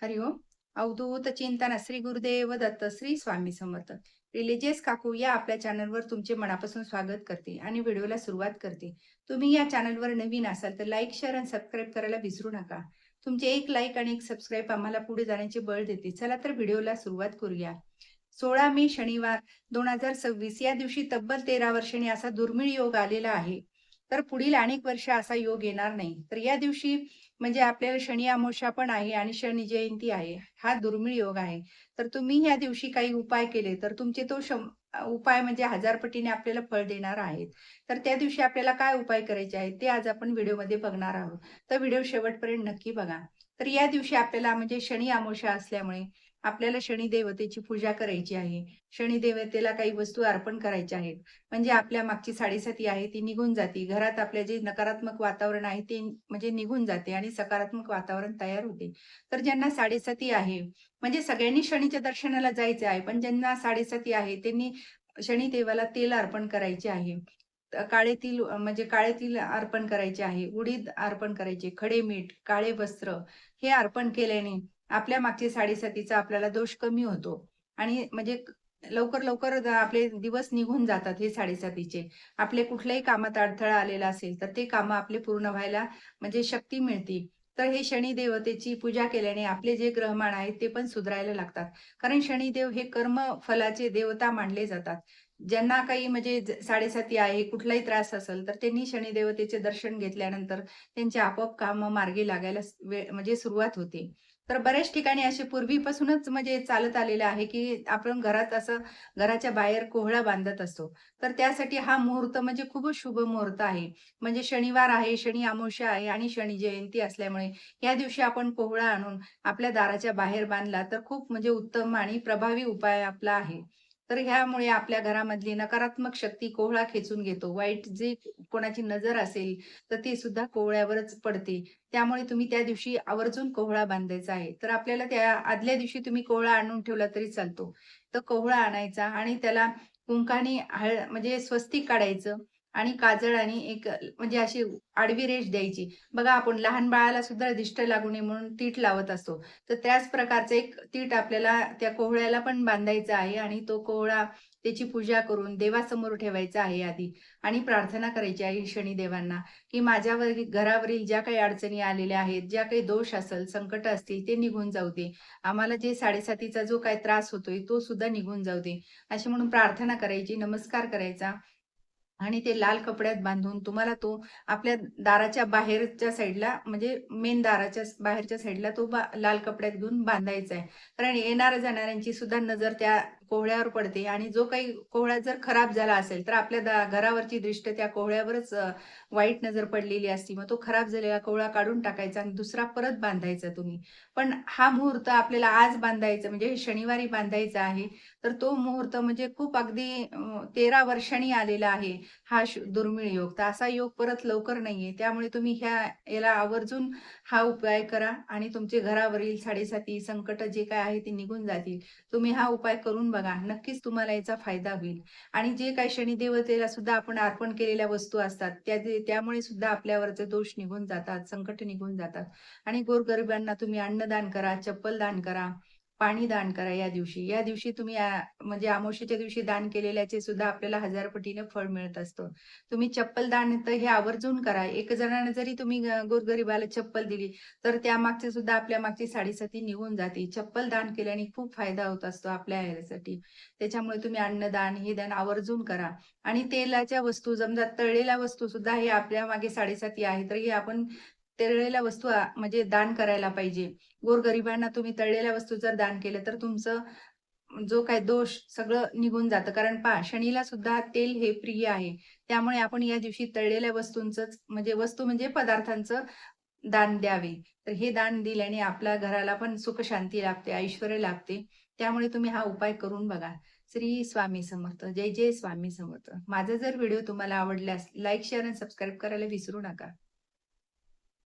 हरिओम. अवधूत चिंतन श्री गुरुदेव दत्त श्री स्वामी समर्थ. रिलिजियस काकू या आपल्या चॅनलवर तुमचे मनापासून स्वागत करते आणि व्हिडिओला सुरुवात करते. तुम्ही या चॅनलवर नवीन असाल तर लाईक, शेअर आणि सबस्क्राईब करायला विसरू नका. तुमचे एक लाईक आणि एक सबस्क्राईब आम्हाला पुढे जाण्याचे बळ देते. चला तर व्हिडिओला सुरुवात करूया. 16 मे शनिवार 2026 या दिवशी तब्बल 13 वर्षांनी असा दुर्मिळ योग आलेला आहे. तर पुढील अनेक वर्ष असा योग येणार नाही. तर या दिवशी म्हणजे आपल्याला शनी अमावस्या पण आहे आणि शनी जयंती आहे. हा दुर्मिळ योग आहे. तर तुम्ही या दिवशी काही उपाय केले तर तुमचे तो उपाय म्हणजे 1000 पटीने आपल्याला फळ देणार आहेत. तर त्या दिवशी आपल्याला काय उपाय करायचे आहेत ते आज आपण व्हिडिओमध्ये बघणार आहोत. तर व्हिडिओ शेवटपर्यंत नक्की बघा. तर या दिवशी आपल्याला म्हणजे शनी अमावस्या असल्यामुळे आपल्याला शनी देवतेची पूजा करायची आहे. शनी देवतेला काही वस्तू अर्पण करायच्या आहेत. म्हणजे आपल्या मागची साडेसाती आहे ती निघून जाते. घरात आपल्या जे नकारात्मक वातावरण आहे ते म्हणजे निघून जाते आणि सकारात्मक वातावरण तयार होते. तर ज्यांना साडेसाती आहे, म्हणजे सगळ्यांनी शनीच्या दर्शनाला जायचं आहे. पण ज्यांना साडेसाती आहे त्यांनी शनिदेवाला तेल अर्पण करायचे आहे. काळे तीळ म्हणजे काळे तीळ अर्पण करायचे आहे. उडीद अर्पण करायचे, खडे मीठ, काळे वस्त्र हे अर्पण केल्याने आपल्या मागचे साडेसातीचा आपल्याला दोष कमी होतो आणि म्हणजे लवकर आपले दिवस निघून जातात हे साडेसातीचे. आपले कुठल्याही कामात अडथळा आलेला असेल, तर ते कामं आपले पूर्ण व्हायला म्हणजे शक्ती मिळते. तर हे शनी देवतेची पूजा केल्याने आपले जे ग्रहमान आहेत, ते पण सुधारायला लागतात. कारण शनिदेव हे कर्मफलाचे देवता मानले जातात. ज्यांना काही म्हणजे साडेसाती आहे, कुठलाही त्रास असेल, तर त्यांनी शनिदेवतेचे दर्शन घेतल्यानंतर त्यांचे आपोआप कामं मार्गी लागायला वेळ म्हणजे सुरुवात होते. तर बऱ्याच ठिकाणी असे पूर्वीपासूनच म्हणजे चालत आलेलं आहे, की आपण घरात असं घराच्या बाहेर कोहळा बांधत असतो. तर त्यासाठी हा मुहूर्त म्हणजे खूपच शुभ मुहूर्त आहे. म्हणजे शनिवार आहे, शनी अमावस्या आहे आणि शनी जयंती असल्यामुळे या दिवशी आपण कोहळा आणून आपल्या दाराच्या बाहेर बांधला तर खूप म्हणजे उत्तम आणि प्रभावी उपाय आपला आहे. तर ह्यामुळे आपल्या घरामधली नकारात्मक शक्ती कोहळा खेचून घेतो. वाईट जे कोणाची नजर असेल, तर ती सुद्धा कोहळ्यावरच पडते. त्यामुळे तुम्ही त्या दिवशी आवर्जून कोहळा बांधायचा आहे. तर आपल्याला त्या आदल्या दिवशी तुम्ही कोहळा आणून ठेवला तरी चालतो. तर कोहळा आणायचा आणि त्याला कुंकाने म्हणजे स्वस्तिक काढायचं आणि काजळ आणि एक म्हणजे अशी आडवी रेष द्यायची. बघा आपण लहान बाळाला सुद्धा दिष्ट लागू नये म्हणून तीट लावत असतो. तर त्याच प्रकारचं एक तीट आपल्याला त्या कोहळ्याला पण बांधायचं आहे आणि तो कोहळा त्याची पूजा करून देवासमोर ठेवायचा आहे आधी आणि प्रार्थना करायची आहे शनिदेवांना, की माझ्यावर घरावरील ज्या काही अडचणी आलेल्या आहेत, ज्या काही दोष असेल, संकट असतील ते निघून जाऊ दे. आम्हाला जे साडेसातीचा जो काही त्रास होतोय तो सुद्धा निघून जाऊ दे. अशी म्हणून प्रार्थना करायची, नमस्कार करायचा आणि ते लाल कपड्यात बांधून तुम्हाला तो आपल्या दाराच्या बाहेरच्या साईडला म्हणजे मेन दाराच्या बाहेरच्या साईडला तो लाल कपड्यात घेऊन बांधायचा आहे. कारण येणाऱ्या-जाणाऱ्यांची सुद्धा नजर त्या कोहळ्यावर पडते आणि जो काही कोहळा जर खराब झाला असेल, तर आपल्या घरावरची दृष्ट त्या कोहळ्यावरच वाईट नजर पडलेली असते. मग तो खराब झालेला कोहळा काढून टाकायचा आणि दुसरा परत बांधायचा तुम्ही. पण हा मुहूर्त आपल्याला आज बांधायचा म्हणजे शनिवारी बांधायचा आहे. तर तो मुहूर्त म्हणजे खूप अगदी 13 वर्षांनी आलेला आहे. हा दुर्मिळ योग. तर असा योग परत लवकर नाहीये. त्यामुळे तुम्ही याला आवर्जून हा उपाय करा आणि तुमचे घरावरील साडेसाती, संकट जे काही आहे ते निघून जातील. तुम्ही हा उपाय करून बघा. नक्कीच तुम्हाला याचा फायदा होईल. आणि जे काही शनिदेवतेला सुद्धा आपण अर्पण केलेल्या वस्तू असतात, त्यामुळे सुद्धा आपल्यावरचे दोष निघून जातात, संकट निघून जातात. आणि गोरगरिबांना तुम्ही अन्नदान करा, चप्पल दान करा, पाणी दान करा या दिवशी. या दिवशी तुम्ही म्हणजे अमावस्येच्या दिवशी दान केलेल्याचे सुद्धा आपल्याला 1000 पटीने फळ मिळत असतं. तुम्ही चप्पल दान तर हे आवर्जून करा. एक जणाने जरी तुम्ही गोरगरिबाला चप्पल दिली, तर त्यामागचे सुद्धा आपल्या मागची साडेसाती निघून जाते. चप्पल दान केल्याने खूप फायदा होत असतो आपल्या ह्यासाठी. त्याच्यामुळे तुम्ही अन्नदान, हे दान आवर्जून करा. आणि तेलाच्या वस्तू समजा तळलेल्या वस्तू सुद्धा हे आपल्या मागे साडेसाती आहे, तर हे आपण तळलेल्या वस्तू म्हणजे दान करायला पाहिजे. गोरगरिबांना तुम्ही तळलेल्या वस्तू जर दान केलं, तर तुमचं जो काही दोष सगळं निघून जातं. कारण पहा शनीला सुद्धा तेल हे प्रिय आहे. त्यामुळे आपण या दिवशी तळलेल्या वस्तूंचंच म्हणजे वस्तू म्हणजे पदार्थांचं दान द्यावे. तर हे दान दिल्याने आपल्या घराला पण सुख शांती लाभते, ऐश्वर्य लाभते. त्यामुळे तुम्ही हा उपाय करून बघा. श्री स्वामी समर्थ. जय जय स्वामी समर्थ. माझा जर व्हिडिओ तुम्हाला आवडल्यास लाईक, शेअर आणि सबस्क्राईब करायला विसरू नका.